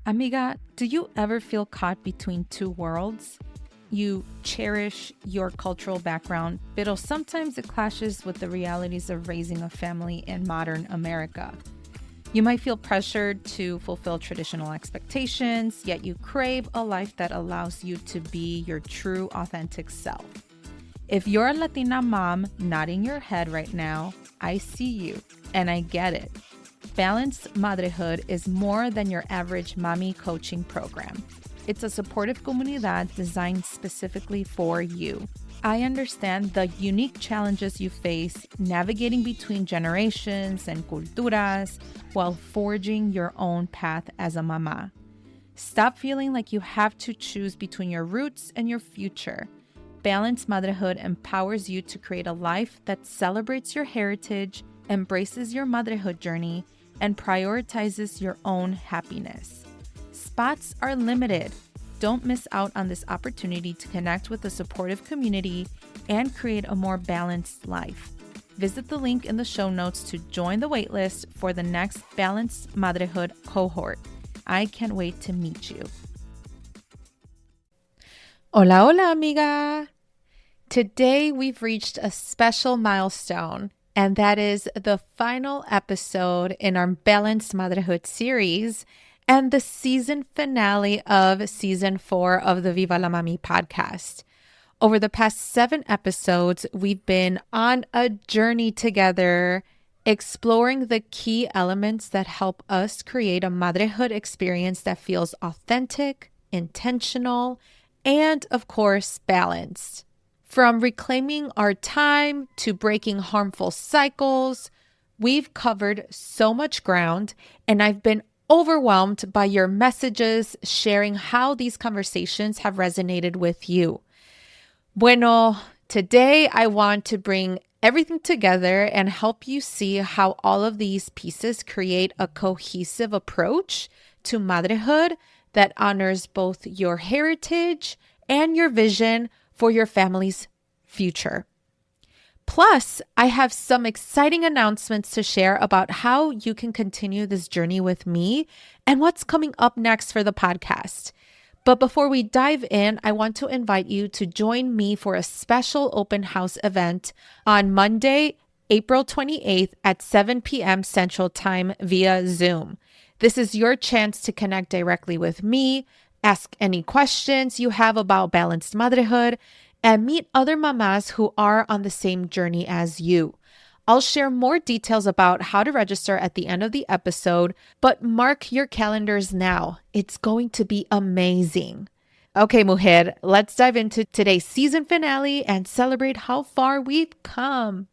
Amiga, do you ever feel caught between two worlds? You cherish your cultural background, but sometimes it clashes with the realities of raising a family in modern America. You might feel pressured to fulfill traditional expectations, yet you crave a life that allows you to be your true, authentic self. If you're a Latina mom nodding your head right now, I see you and I get it. Balanced Madrehood is more than your average mommy coaching program. It's a supportive comunidad designed specifically for you. I understand the unique challenges you face navigating between generations and culturas while forging your own path as a mama. Stop feeling like you have to choose between your roots and your future. Balanced Motherhood empowers you to create a life that celebrates your heritage, embraces your motherhood journey, and prioritizes your own happiness. Spots are limited. Don't miss out on this opportunity to connect with a supportive community and create a more balanced life. Visit the link in the show notes to join the waitlist for the next Balanced Motherhood cohort. I can't wait to meet you. Hola, hola, amiga. Today we've reached a special milestone, and that is the final episode in our Balanced Motherhood series and the season finale of season 4 of the Viva la Mami podcast. Over the past 7 episodes, we've been on a journey together, exploring the key elements that help us create a motherhood experience that feels authentic, intentional, and of course, balanced. From reclaiming our time to breaking harmful cycles, we've covered so much ground, and I've been overwhelmed by your messages sharing how these conversations have resonated with you. Bueno, today I want to bring everything together and help you see how all of these pieces create a cohesive approach to motherhood that honors both your heritage and your vision for your family's future. Plus, I have some exciting announcements to share about how you can continue this journey with me and what's coming up next for the podcast. But before we dive in, I want to invite you to join me for a special open house event on Monday, April 28th at 7 p.m. Central Time via Zoom. This is your chance to connect directly with me, ask any questions you have about balanced motherhood, and meet other mamas who are on the same journey as you. I'll share more details about how to register at the end of the episode, but mark your calendars now. It's going to be amazing. Okay, mujer, let's dive into today's season finale and celebrate how far we've come.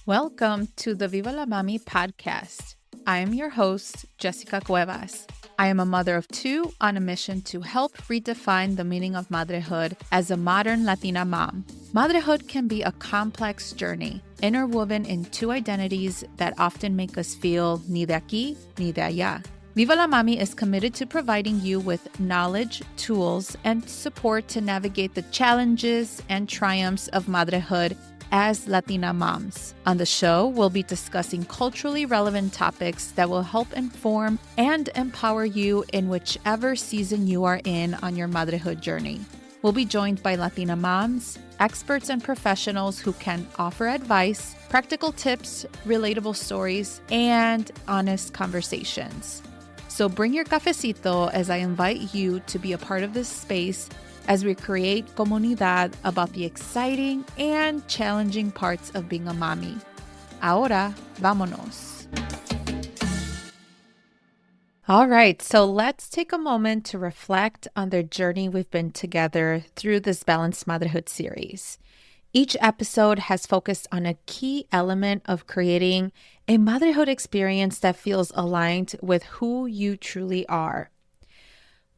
Welcome to the Viva la Mami podcast. I am your host, Jessica Cuevas. I am a mother of 2 on a mission to help redefine the meaning of motherhood as a modern Latina mom. Motherhood can be a complex journey, interwoven in 2 identities that often make us feel ni de aquí ni de allá. Viva la Mami is committed to providing you with knowledge, tools, and support to navigate the challenges and triumphs of motherhood as Latina moms. On the show, we'll be discussing culturally relevant topics that will help inform and empower you in whichever season you are in on your motherhood journey. We'll be joined by Latina moms, experts and professionals who can offer advice, practical tips, relatable stories, and honest conversations. So bring your cafecito as I invite you to be a part of this space as we create comunidad about the exciting and challenging parts of being a mommy. Ahora, vámonos. All right, so let's take a moment to reflect on the journey we've been together through this Balanced Motherhood series. Each episode has focused on a key element of creating a motherhood experience that feels aligned with who you truly are.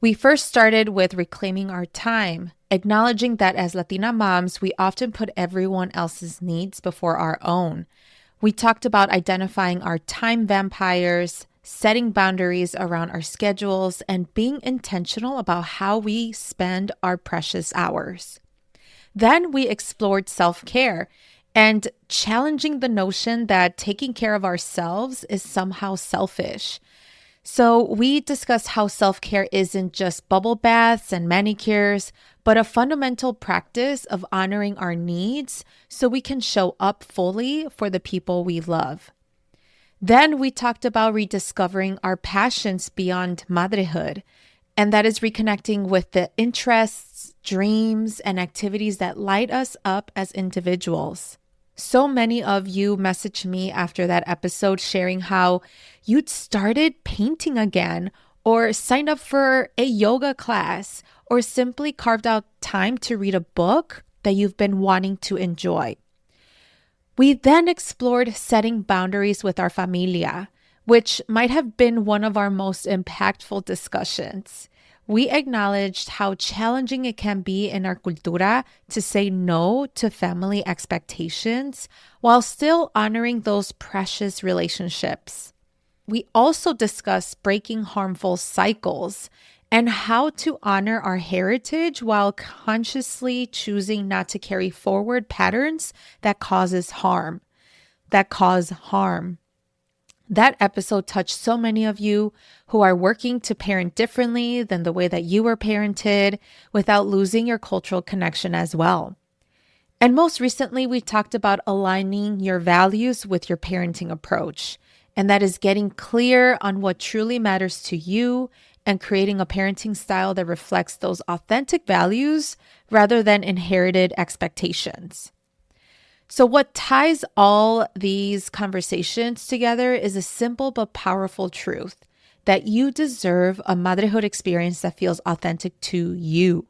We first started with reclaiming our time, acknowledging that as Latina moms, we often put everyone else's needs before our own. We talked about identifying our time vampires, setting boundaries around our schedules, and being intentional about how we spend our precious hours. Then we explored self-care and challenging the notion that taking care of ourselves is somehow selfish. So, we discussed how self care isn't just bubble baths and manicures, but a fundamental practice of honoring our needs so we can show up fully for the people we love. Then we talked about rediscovering our passions beyond motherhood, and that is reconnecting with the interests, dreams, and activities that light us up as individuals. So many of you messaged me after that episode sharing how you'd started painting again, or signed up for a yoga class, or simply carved out time to read a book that you've been wanting to enjoy. We then explored setting boundaries with our familia, which might have been one of our most impactful discussions. We acknowledged how challenging it can be in our cultura to say no to family expectations while still honoring those precious relationships. We also discussed breaking harmful cycles and how to honor our heritage while consciously choosing not to carry forward patterns that cause harm. That episode touched so many of you who are working to parent differently than the way that you were parented without losing your cultural connection as well. And most recently, we talked about aligning your values with your parenting approach. And that is getting clear on what truly matters to you and creating a parenting style that reflects those authentic values rather than inherited expectations. So what ties all these conversations together is a simple but powerful truth that you deserve a motherhood experience that feels authentic to you.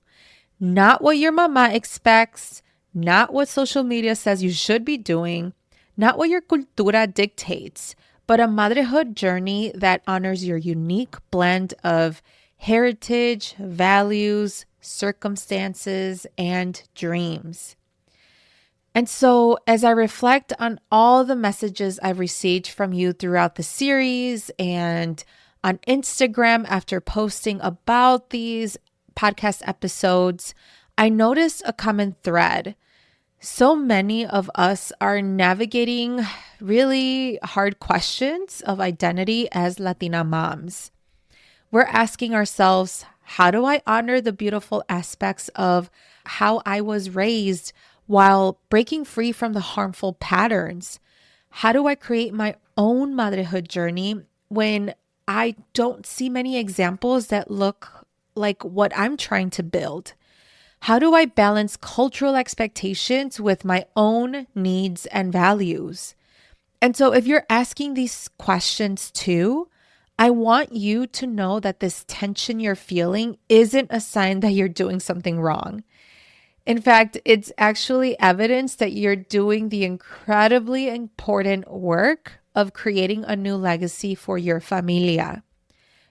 Not what your mama expects, not what social media says you should be doing, not what your cultura dictates, but a motherhood journey that honors your unique blend of heritage, values, circumstances, and dreams. And so, as I reflect on all the messages I've received from you throughout the series and on Instagram after posting about these podcast episodes, I noticed a common thread. So many of us are navigating really hard questions of identity as Latina moms. We're asking ourselves, how do I honor the beautiful aspects of how I was raised while breaking free from the harmful patterns? How do I create my own motherhood journey when I don't see many examples that look like what I'm trying to build? How do I balance cultural expectations with my own needs and values? And so if you're asking these questions too, I want you to know that this tension you're feeling isn't a sign that you're doing something wrong. In fact, it's actually evidence that you're doing the incredibly important work of creating a new legacy for your familia.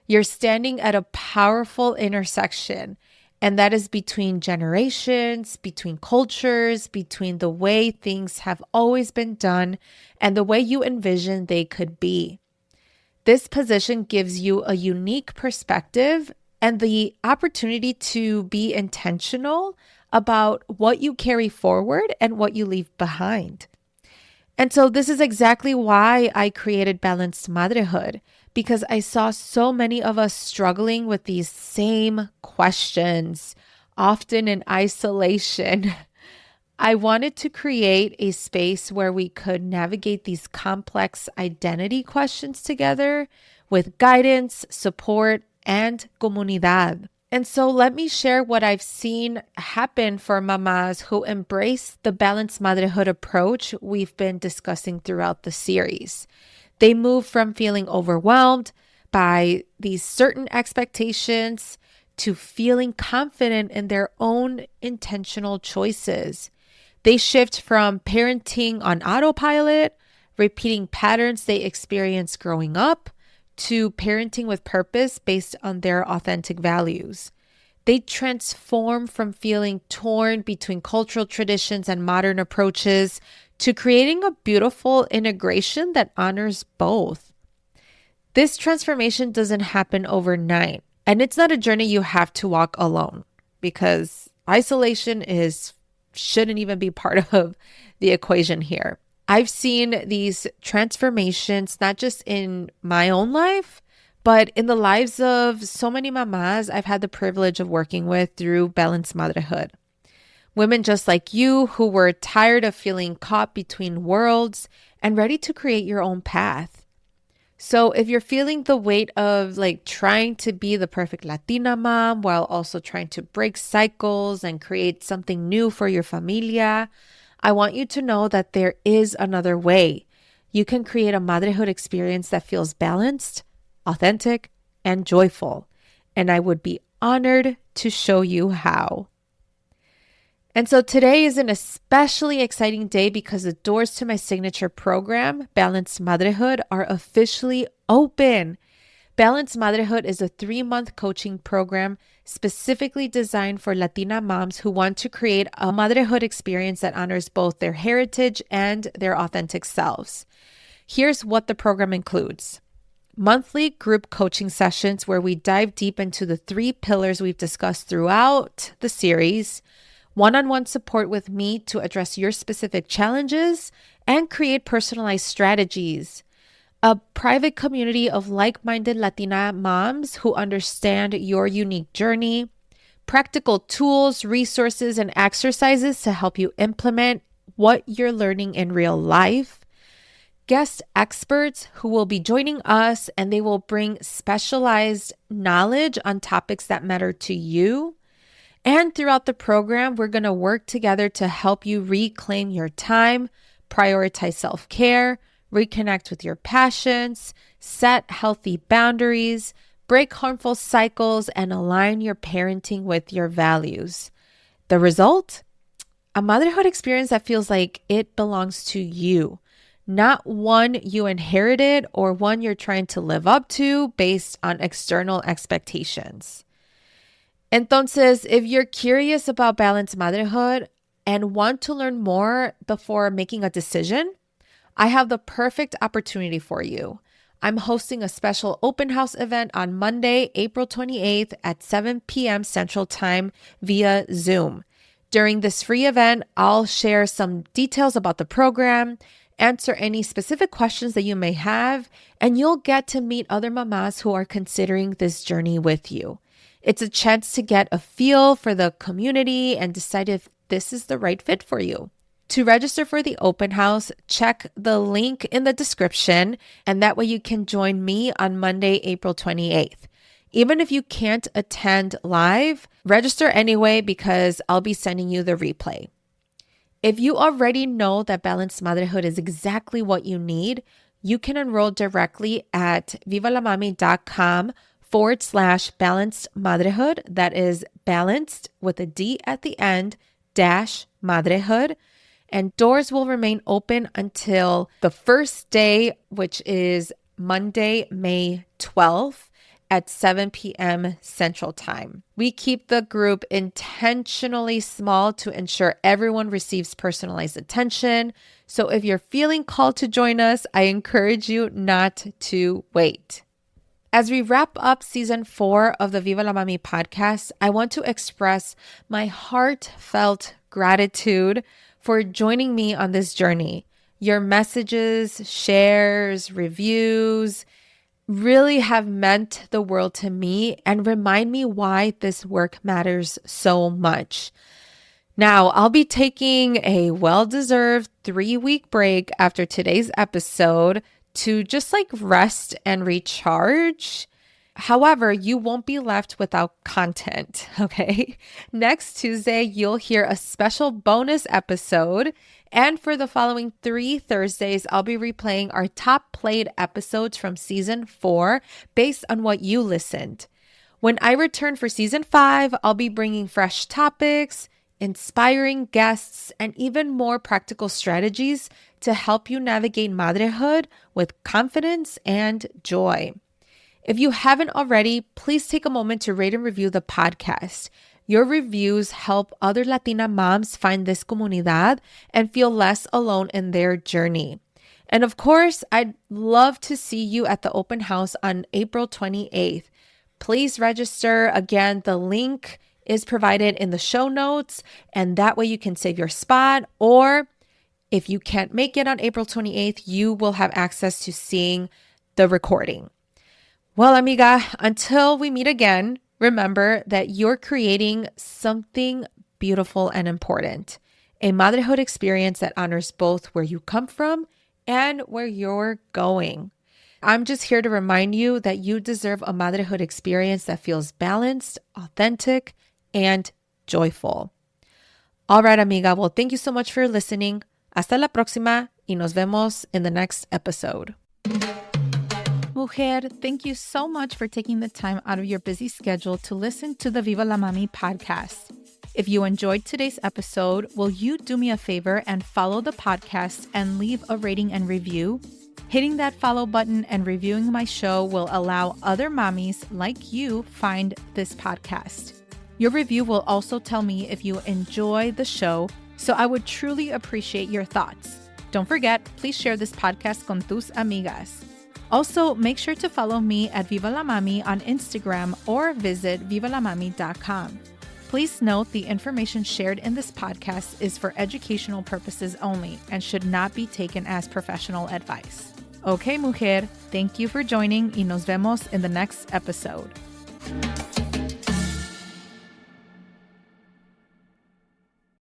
You're standing at a powerful intersection, and that is between generations, between cultures, between the way things have always been done and the way you envision they could be. This position gives you a unique perspective and the opportunity to be intentional about what you carry forward and what you leave behind. And so this is exactly why I created Balanced Madrehood, because I saw so many of us struggling with these same questions, often in isolation. I wanted to create a space where we could navigate these complex identity questions together with guidance, support, and comunidad. And so let me share what I've seen happen for mamas who embrace the balanced motherhood approach we've been discussing throughout the series. They move from feeling overwhelmed by these certain expectations to feeling confident in their own intentional choices. They shift from parenting on autopilot, repeating patterns they experienced growing up, to parenting with purpose based on their authentic values. They transform from feeling torn between cultural traditions and modern approaches to creating a beautiful integration that honors both. This transformation doesn't happen overnight, and it's not a journey you have to walk alone, because isolation shouldn't even be part of the equation here. I've seen these transformations not just in my own life, but in the lives of so many mamas I've had the privilege of working with through Balanced Motherhood. Women just like you who were tired of feeling caught between worlds and ready to create your own path. So if you're feeling the weight of like trying to be the perfect Latina mom while also trying to break cycles and create something new for your familia, I want you to know that there is another way. You can create a motherhood experience that feels balanced, authentic, and joyful. And I would be honored to show you how. And so today is an especially exciting day because the doors to my signature program, Balanced Madrehood, are officially open. Balanced Motherhood is a 3-month coaching program specifically designed for Latina moms who want to create a motherhood experience that honors both their heritage and their authentic selves. Here's what the program includes. Monthly group coaching sessions where we dive deep into the 3 pillars we've discussed throughout the series, one-on-one support with me to address your specific challenges and create personalized strategies, a private community of like-minded Latina moms who understand your unique journey, practical tools, resources, and exercises to help you implement what you're learning in real life, guest experts who will be joining us and they will bring specialized knowledge on topics that matter to you. And throughout the program, we're going to work together to help you reclaim your time, prioritize self-care, reconnect with your passions, set healthy boundaries, break harmful cycles, and align your parenting with your values. The result? A motherhood experience that feels like it belongs to you, not one you inherited or one you're trying to live up to based on external expectations. Entonces, if you're curious about balanced motherhood and want to learn more before making a decision, I have the perfect opportunity for you. I'm hosting a special open house event on Monday, April 28th at 7 p.m. Central Time via Zoom. During this free event, I'll share some details about the program, answer any specific questions that you may have, and you'll get to meet other mamas who are considering this journey with you. It's a chance to get a feel for the community and decide if this is the right fit for you. To register for the open house, check the link in the description, and that way you can join me on Monday, April 28th. Even if you can't attend live, register anyway because I'll be sending you the replay. If you already know that Balanced Motherhood is exactly what you need, you can enroll directly at vivalamami.com/balanced motherhood. That is balanced with a D at the end, -motherhood. And doors will remain open until the first day, which is Monday, May 12th at 7 p.m. Central Time. We keep the group intentionally small to ensure everyone receives personalized attention. So if you're feeling called to join us, I encourage you not to wait. As we wrap up season 4 of the Viva la Mami podcast, I want to express my heartfelt gratitude for joining me on this journey. Your messages, shares, reviews really have meant the world to me and remind me why this work matters so much. Now, I'll be taking a well-deserved 3-week break after today's episode to just rest and recharge. However, you won't be left without content, okay? Next Tuesday, you'll hear a special bonus episode. And for the following 3 Thursdays, I'll be replaying our top played episodes from season 4 based on what you listened. When I return for season 5, I'll be bringing fresh topics, inspiring guests, and even more practical strategies to help you navigate motherhood with confidence and joy. If you haven't already, please take a moment to rate and review the podcast. Your reviews help other Latina moms find this comunidad and feel less alone in their journey. And of course, I'd love to see you at the open house on April 28th. Please register. Again, the link is provided in the show notes, and that way you can save your spot. Or if you can't make it on April 28th, you will have access to seeing the recording. Well, amiga, until we meet again, remember that you're creating something beautiful and important, a motherhood experience that honors both where you come from and where you're going. I'm just here to remind you that you deserve a motherhood experience that feels balanced, authentic, and joyful. All right, amiga. Well, thank you so much for listening. Hasta la próxima y nos vemos in the next episode. Mujer, thank you so much for taking the time out of your busy schedule to listen to the Viva la Mami podcast. If you enjoyed today's episode, will you do me a favor and follow the podcast and leave a rating and review? Hitting that follow button and reviewing my show will allow other mommies like you find this podcast. Your review will also tell me if you enjoy the show, so I would truly appreciate your thoughts. Don't forget, please share this podcast con tus amigas. Also, make sure to follow me at Viva la Mami on Instagram or visit vivalamami.com. Please note the information shared in this podcast is for educational purposes only and should not be taken as professional advice. Okay, mujer, thank you for joining y nos vemos in the next episode.